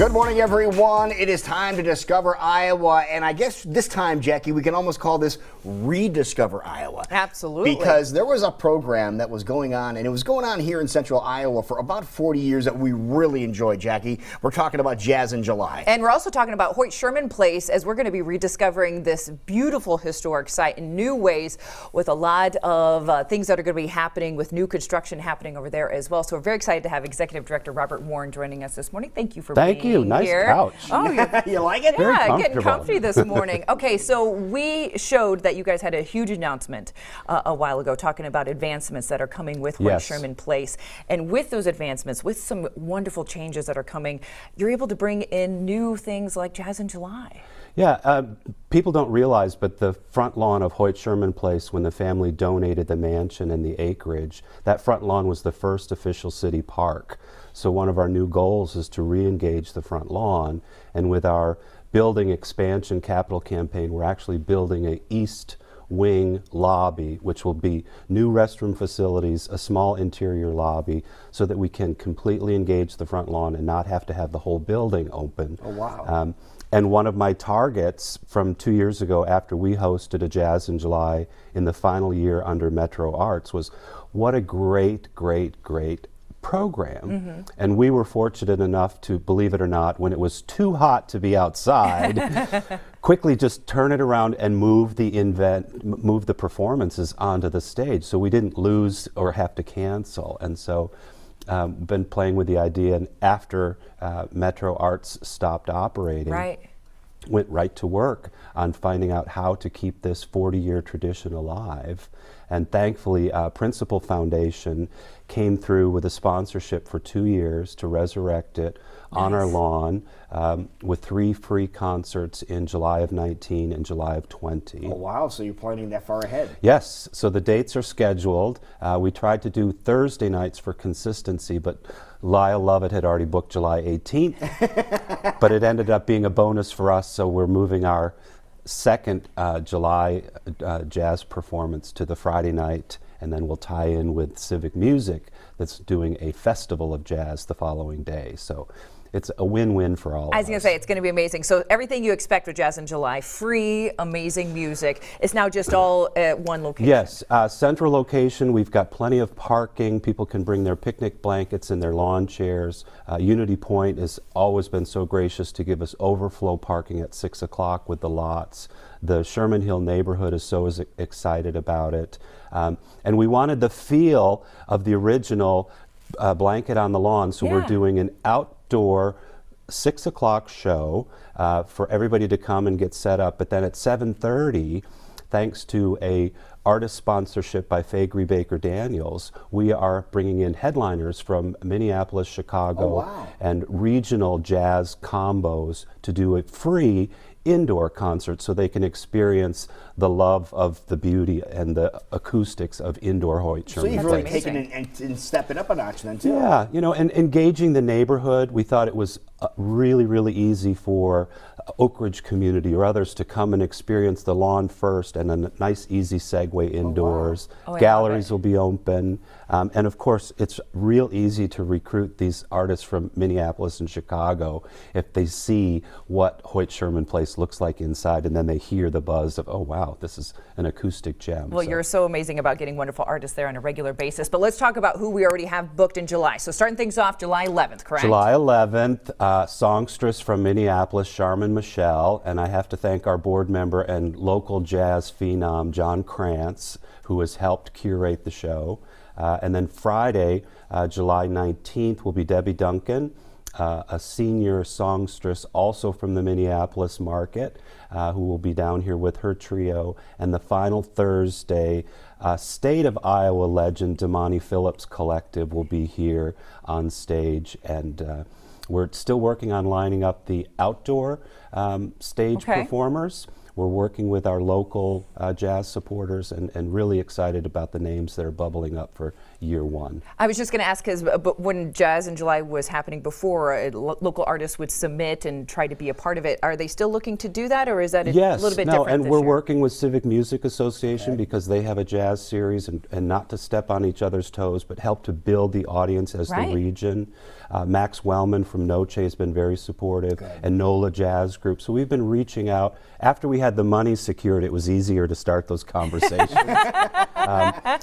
Good morning, everyone. It is time to discover Iowa, and I guess this time, Jackie, we can almost call this Rediscover Iowa. Absolutely. Because there was a program that was going on, and it was going on here in Central Iowa for about 40 years that we really enjoyed, Jackie. We're talking about Jazz in July. And we're also talking about Hoyt Sherman Place, as we're going to be rediscovering this beautiful historic site in new ways with a lot of things that are going to be happening with new construction happening over there as well. So we're very excited to have Executive Director Robert Warren joining us this morning. Thank you for being here. Thank you. Nice couch. Oh, you like it? Yeah, getting comfy this morning. Okay, so we showed that you guys had a huge announcement a while ago talking about advancements that are coming with Hoyt Sherman Place. And with those advancements, with some wonderful changes that are coming, you're able to bring in new things like Jazz in July. Yeah, people don't realize, but the front lawn of Hoyt Sherman Place, when the family donated the mansion and the acreage, that front lawn was the first official city park. So one of our new goals is to re-engage the front lawn, and with our building expansion capital campaign, we're actually building a east wing lobby, which will be new restroom facilities, a small interior lobby, so that we can completely engage the front lawn and not have to have the whole building open. Oh, wow. And one of my targets from 2 years ago, after we hosted a Jazz in July in the final year under Metro Arts, was what a great program. And we were fortunate enough to, believe it or not, when it was too hot to be outside, quickly just turn it around and move the performances onto the stage, so we didn't lose or have to cancel. And so been playing with the idea, and after Metro Arts stopped operating, went right to work on finding out how to keep this 40-year tradition alive. And thankfully, Principal Foundation came through with a sponsorship for 2 years to resurrect it on our lawn, with 3 free concerts in July of 19 and July of 20. Oh, wow. So you're planning that far ahead. Yes. So the dates are scheduled. We tried to do Thursday nights for consistency, but Lyle Lovett had already booked July 18th, but it ended up being a bonus for us, so we're moving our second July jazz performance to the Friday night, and then we'll tie in with Civic Music that's doing a festival of jazz the following day. So it's a win-win for all of us. I was going to say, it's going to be amazing. So everything you expect with Jazz in July, free, amazing music. It's now just all at one location. Yes, central location. We've got plenty of parking. People can bring their picnic blankets and their lawn chairs. Unity Point has always been so gracious to give us overflow parking at 6 o'clock with the lots. The Sherman Hill neighborhood is so excited about it. And we wanted the feel of the original Blanket on the Lawn, so we're doing an outdoor 6 o'clock show for everybody to come and get set up. But then at 7:30, thanks to a artist sponsorship by Faegre Baker Daniels, we are bringing in headliners from Minneapolis, Chicago, and regional jazz combos to do a free indoor concert so they can experience the love of the beauty and the acoustics of indoor Hoyt Sherman. So you've really taken and stepping up a notch then too. Yeah, you know, and engaging the neighborhood. We thought it was really easy for Oak Ridge community or others to come and experience the lawn first, and a nice easy segue indoors. Galleries will be open, and of course it's real easy to recruit these artists from Minneapolis and Chicago if they see what Hoyt Sherman Place looks like inside, and then they hear the buzz of, oh wow, this is an acoustic gem. Well, you're so amazing about getting wonderful artists there on a regular basis. But let's talk about who we already have booked in July. So starting things off July 11th, correct? July 11th, songstress from Minneapolis, Charmin Michelle, and I have to thank our board member and local jazz phenom, John Krantz, who has helped curate the show. And then Friday, July 19th, will be Debbie Duncan, a senior songstress also from the Minneapolis market, who will be down here with her trio. And the final Thursday, State of Iowa legend Damani Phillips Collective will be here on stage, and we're still working on lining up the outdoor stage performers. We're working with our local jazz supporters, and really excited about the names that are bubbling up for year one. I was just going to ask, because but when Jazz in July was happening before, local artists would submit and try to be a part of it. Are they still looking to do that, or is that a little bit different and this we're year? working with Civic Music Association because they have a jazz series, and not to step on each other's toes, but help to build the audience as Right. the region. Max Wellman from Noche has been very supportive, and NOLA Jazz Group. So we've been reaching out. After we had the money secured, it was easier to start those conversations.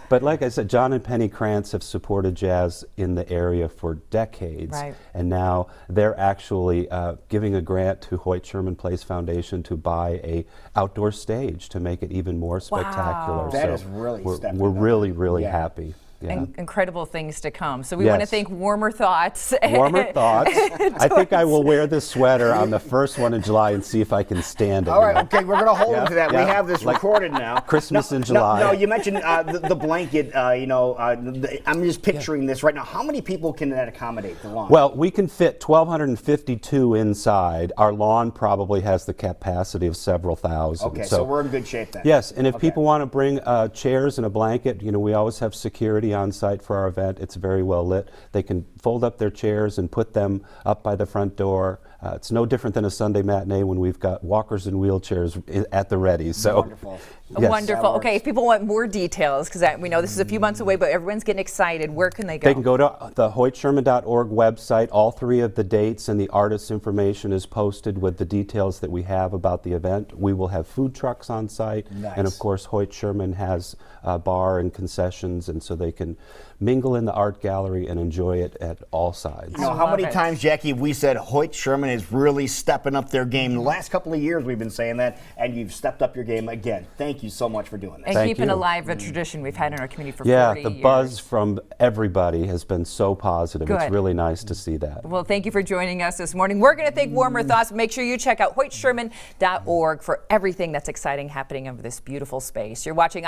But like I said, John and Penny Krantz have supported jazz in the area for decades, Right. and now they're actually giving a grant to Hoyt Sherman Place Foundation to buy a outdoor stage to make it even more spectacular. Wow. That So is really we're stepping up. really Yeah. happy. Yeah. Incredible things to come. So we want to Yes. thank Warmer Thoughts. Warmer thoughts. I think I will wear this sweater on the first one in July and see if I can stand it. All right, okay, we're going to hold Yeah, him to that. yeah. We have this Like recorded now. Christmas in July. No, you mentioned the blanket. I'm just picturing this right now. How many people can that accommodate, the lawn? Well, we can fit 1,252 inside. Our lawn probably has the capacity of several thousand. Okay, so we're in good shape then. Yes, and if Okay. people want to bring chairs and a blanket, we always have security on site for our event. It's very well lit. They can fold up their chairs and put them up by the front door. It's no different than a Sunday matinee when we've got walkers and wheelchairs at the ready. So, Wonderful. yes. Wonderful. That Okay, if people want more details, because we know this is a few months away, but everyone's getting excited, where can they go? They can go to the HoytSherman.org website. All three of the dates and the artist's information is posted with the details that we have about the event. We will have food trucks on site. Nice. And of course, Hoyt Sherman has a bar and concessions, and so they can mingle in the art gallery and enjoy it at all sides. You know, how love many it. times, Jackie, have we said Hoyt Sherman is really stepping up their game? The last couple of years we've been saying that, and you've stepped up your game again. Thank you so much for doing this. And Thank keeping you. alive a tradition we've had in our community for Yeah, 40 the years. buzz from everybody has been so positive. Good. It's really nice to see that. Well, thank you for joining us this morning. We're going to thank Warmer Thoughts. Make sure you check out HoytSherman.org for everything that's exciting happening over this beautiful space. You're watching